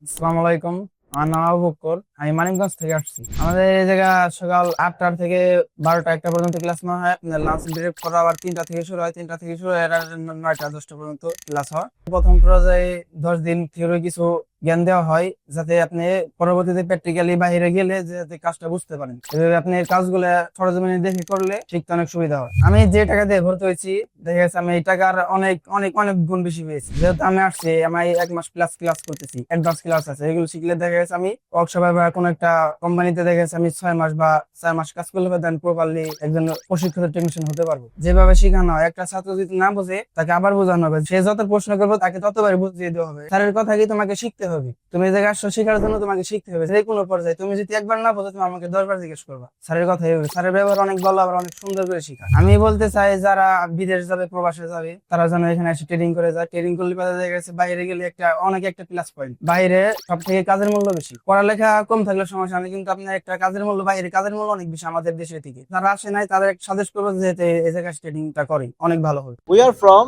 আসসালামু আলাইকুম। আমার নাম আবু বক্কর। আমি মানিকগঞ্জ থেকে আসছি। আমাদের এই জায়গা সকাল 8টা থেকে 12টা 1টা পর্যন্ত ক্লাস নেওয়া হয়। আপনার লাঞ্চ ব্রেক পরে আবার 3টা থেকে শুরু হয়। 3টা থেকে শুরু হয় আর 9টা 10টা পর্যন্ত ক্লাস হয়। প্রথম পর্যায়ে 10 দিন থিওরি কিছু জ্ঞান দেওয়া হয়, যাতে আপনি পরবর্তীতে প্র্যাকটিক্যালি বাইরে গেলে যাতে কাজটা বুঝতে পারেন। এভাবে আপনি কাজগুলো সরজমিনে দেখে করলে শিখতে অনেক সুবিধা হয়। আমি যে টাকা দিয়ে ভর্তি হয়েছি, দেখা গেছে আমি এই টাকার অনেক অনেক অনেক গুণ বেশি পেয়েছি। যেহেতু আমি আসছি, আমি 1 মাস প্লাস ক্লাস করতেছি, অ্যাডভান্স ক্লাস আছে, এগুলো শিখলে দেখা গেছে আমি ওয়ার্কশপে বা কোনো একটা কোম্পানিতে দেখা গেছে আমি 6 মাস বা 4 মাস কাজ করলে দেন প্রপারলি একজন প্রশিক্ষিত টেকনিশিয়ান হতে পারবো। যেভাবে শেখানো হয়, একটা ছাত্র যদি না বোঝে তাকে আবার বোঝানো হবে, সে যত প্রশ্ন করবে তাকে ততবার বুঝিয়ে দেওয়া হবে। স্যারের কথা কি তোমাকে শিখতে হবে, তুমি এই জায়গায় আসছো শেখার জন্য, তোমাকে শিখতে হবে যে কোনো পর্যায়ে। তুমি যদি একবার না বোঝো, তুমি আমাকে 10বার জিজ্ঞেস করবা। স্যারের কথা হবে, স্যারের ব্যবহার অনেক ভালো, আবার অনেক সুন্দর করে শেখা। আমি বলতে চাই যারা বিদেশ যাবে, প্রবাসে যাবে, তারা যেন এখানে এসে ট্রেনিং করে যায়। ট্রেনিং করলে পাওয়া যায় গেছে বাইরে গেলে একটা প্লাস পয়েন্ট, বাইরে সব থেকে কাজের মূল্য বেশি। পড়ালেখা কম থাকলে সমস্যা নেই, কিন্তু আপনার একটা কাজের মূল্য, বাইরে কাজের মূল্য অনেক বেশি আমাদের দেশের থেকে। যারা আসে নাই তাদের সাজেস্ট করবো যে এই জায়গায় ট্রেনিংটা করে অনেক ভালো হবে। We are from